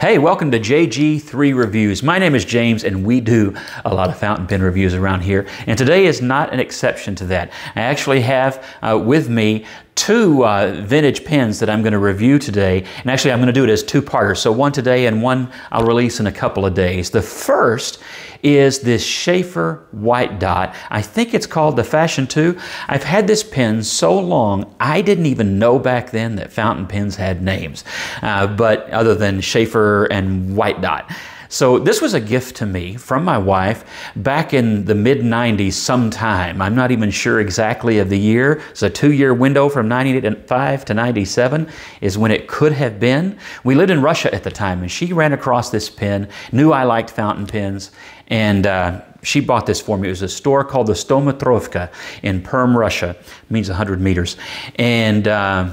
Hey, welcome to JG3 Reviews. My name is James and we do a lot of fountain pen reviews around here. And today is not an exception to that. I actually have with me two vintage pens that I'm going to review today. And actually I'm going to do it as two-parters. So one today and one I'll release in a couple of days. The first is this Sheaffer white dot. I think it's called the Fashion 2. I've had this pen so long, I didn't even know back then that fountain pens had names, but other than Sheaffer and white dot. So this was a gift to me from my wife back in the mid-90s sometime. I'm not even sure exactly of the year. It's a 2-year window from 95 to 97 is when it could have been. We lived in Russia at the time and she ran across this pen, knew I liked fountain pens, and she bought this for me. It was a store called the Stometrovka in Perm, Russia. It means 100 meters. And I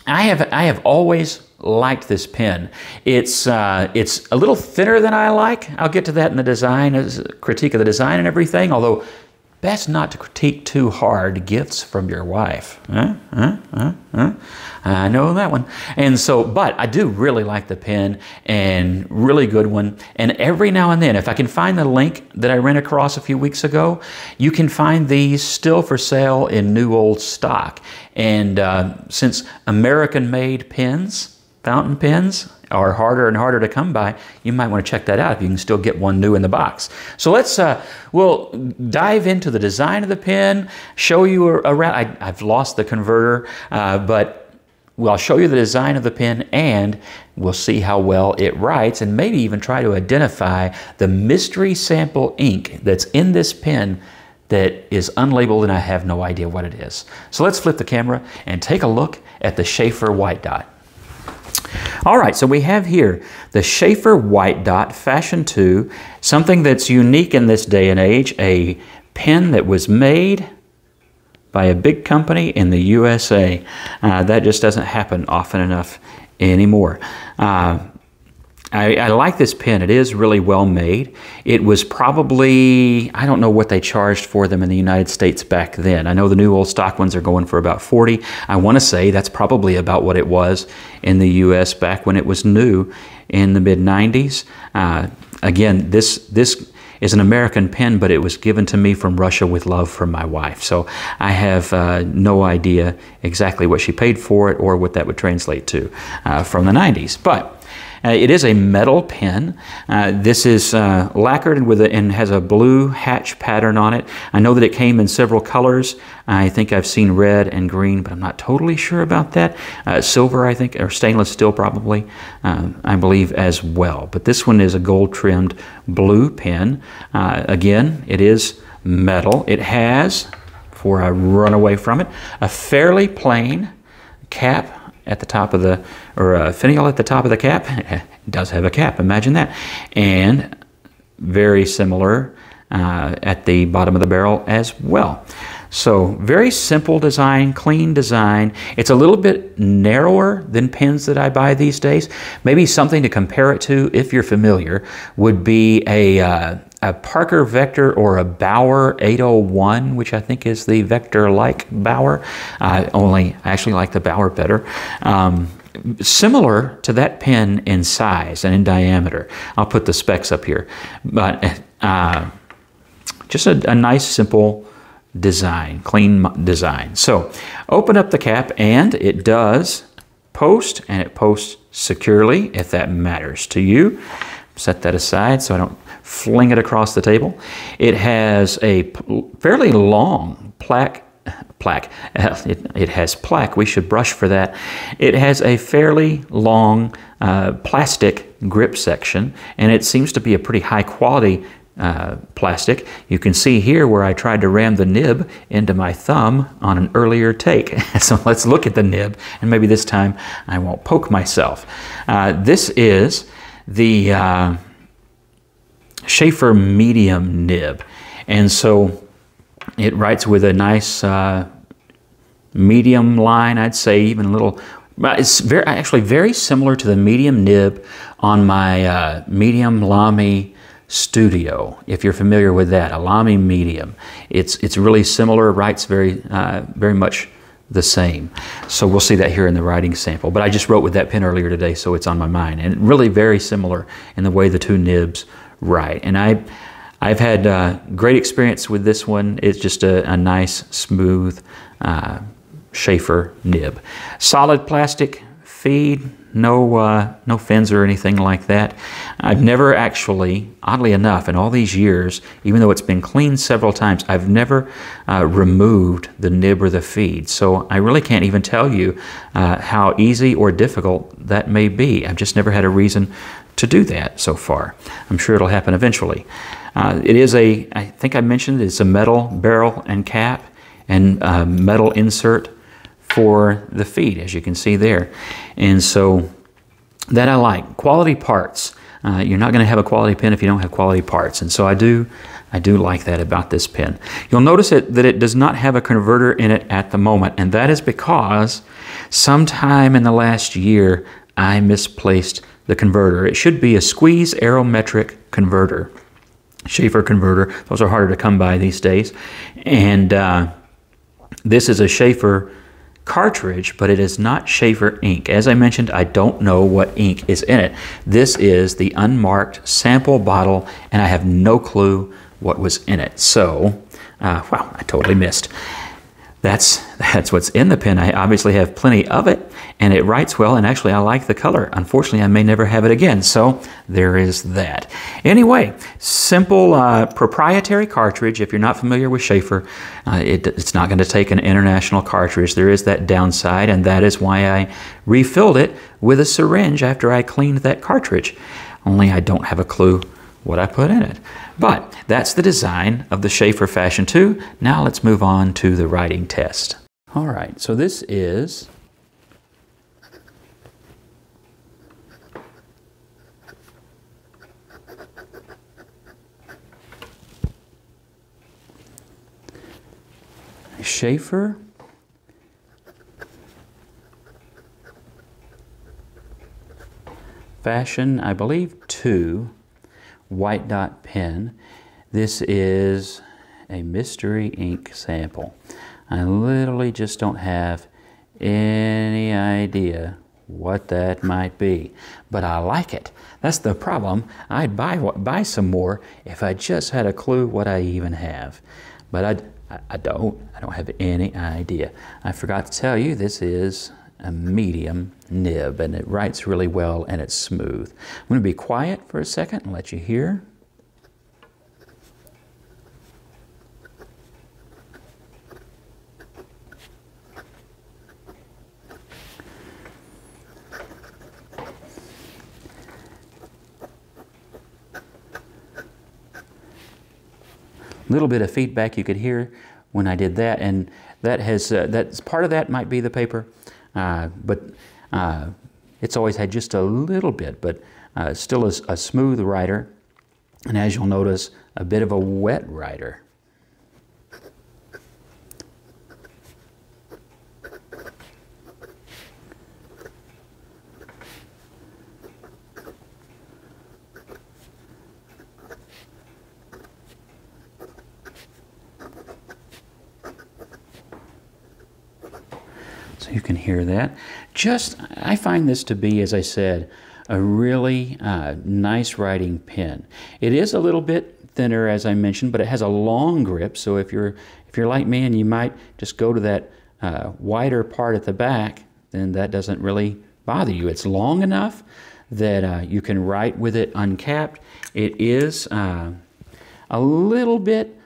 have always liked this pen. It's a little thinner than I like. I'll get to that in the design, as a critique of the design and everything, although best not to critique too hard gifts from your wife. I know that one. And so, but I do really like the pen, and really good one. And every now and then, if I can find the link that I ran across a few weeks ago, you can find these still for sale in new old stock. And since American-made pens, fountain pens, are harder and harder to come by, you might want to check that out if you can still get one new in the box. So let's, we'll dive into the design of the pen, show you around. I've lost the converter, but I'll show you the design of the pen and we'll see how well it writes and maybe even try to identify the mystery sample ink that's in this pen that is unlabeled and I have no idea what it is. So let's flip the camera and take a look at the Sheaffer white dot. All right, so we have here the Sheaffer white dot Fashion 2, something that's unique in this day and age, a pen that was made by a big company in the USA. That just doesn't happen often enough anymore. I like this pen. It is really well made. It was probably, I don't know what they charged for them in the United States back then. I know the new old stock ones are going for about $40. I want to say that's probably about what it was in the US back when it was new in the mid-90s. Again, this is an American pen, but it was given to me from Russia with love from my wife. So I have no idea exactly what she paid for it or what that would translate to from the 90s. But it is a metal pen. This is lacquered and has a blue hatch pattern on it. I know that it came in several colors. I think I've seen red and green, but I'm not totally sure about that. Silver, I think, or stainless steel probably, I believe as well. But this one is a gold-trimmed blue pen. Again, it is metal. It has, before I run away from it, a fairly plain cap at the top of the, or a finial at the top of the cap. It does have a cap, imagine that. And very similar at the bottom of the barrel as well. So very simple design, clean design. It's a little bit narrower than pens that I buy these days. Maybe something to compare it to, if you're familiar, would be a Parker Vector or a Bauer 801, which I think is the Vector-like Bauer. Only I actually like the Bauer better. Similar to that pen in size and in diameter. I'll put the specs up here. But just a nice, simple design, clean design. So open up the cap and it does post, and it posts securely if that matters to you. Set that aside so I don't fling it across the table. It has a fairly long plaque. It has plaque. We should brush for that. It has a fairly long plastic grip section, and it seems to be a pretty high quality plastic. You can see here where I tried to ram the nib into my thumb on an earlier take. So let's look at the nib, and maybe this time I won't poke myself. This is the Sheaffer medium nib, and so it writes with a nice medium line, I'd say, even a little. It's actually very similar to the medium nib on my medium Lamy Studio, if you're familiar with that, a Lamy medium. It's really similar, writes very much the same. So we'll see that here in the writing sample. But I just wrote with that pen earlier today, so it's on my mind. And really very similar in the way the two nibs write. And I've had great experience with this one. It's just a nice, smooth Sheaffer nib. Solid plastic feed, no fins or anything like that. I've never actually, oddly enough, in all these years, even though it's been cleaned several times, I've never removed the nib or the feed. So I really can't even tell you how easy or difficult that may be. I've just never had a reason to do that so far. I'm sure it'll happen eventually. It is I think I mentioned it's a metal barrel and cap and metal insert for the feed, as you can see there. And so that I like. Quality parts. You're not going to have a quality pen if you don't have quality parts. And so I do like that about this pen. You'll notice that it does not have a converter in it at the moment, and that is because sometime in the last year I misplaced the converter. It should be a squeeze aerometric converter, Sheaffer converter. Those are harder to come by these days. And this is a Sheaffer cartridge, but it is not Sheaffer ink. As I mentioned, I don't know what ink is in it. This is the unmarked sample bottle, and I have no clue what was in it. So, wow, I totally missed. That's what's in the pen. I obviously have plenty of it, and it writes well, and actually I like the color. Unfortunately, I may never have it again, so there is that. Anyway, simple proprietary cartridge. If you're not familiar with Sheaffer, it's not going to take an international cartridge. There is that downside, and that is why I refilled it with a syringe after I cleaned that cartridge. Only I don't have a clue what I put in it. But that's the design of the Sheaffer Fashion 2. Now let's move on to the writing test. All right, so this is Sheaffer Fashion, I believe, 2 white dot pen. This is a mystery ink sample. I literally just don't have any idea what that might be, but I like it. That's the problem. I'd buy some more if I just had a clue what I even have, but I don't have any idea. I forgot to tell you, this is a medium nib, and it writes really well, and it's smooth. I'm going to be quiet for a second and let you hear. A little bit of feedback you could hear when I did that, and that has that's part of that might be the paper. But it's always had just a little bit, but still is a smooth writer, and as you'll notice, a bit of a wet writer. So you can hear that. I find this to be, as I said, a really nice writing pen. It is a little bit thinner, as I mentioned, but it has a long grip. So if you're like me and you might just go to that wider part at the back, then that doesn't really bother you. It's long enough that you can write with it uncapped. It is a little bit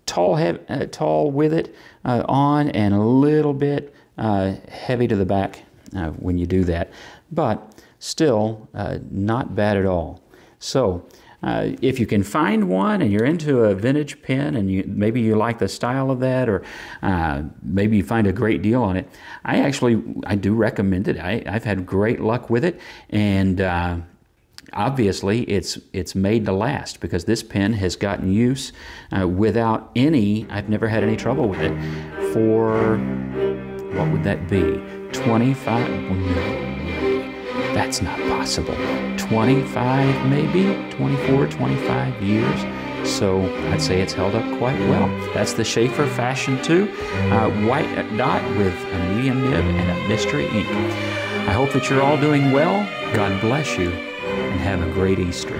tall with it on, and a little bit heavy to the back when you do that, but still not bad at all. So if you can find one and you're into a vintage pen and maybe you like the style of that, or maybe you find a great deal on it, I do recommend it. I've had great luck with it, and obviously it's made to last, because this pen has gotten use without I've never had any trouble with it for, what would that be, 25? That's not possible. 25 maybe, 24, 25 years. So I'd say it's held up quite well. That's the Sheaffer Fashion 2 white dot with a medium nib and a mystery ink. I hope that you're all doing well. God bless you, and have a great Easter.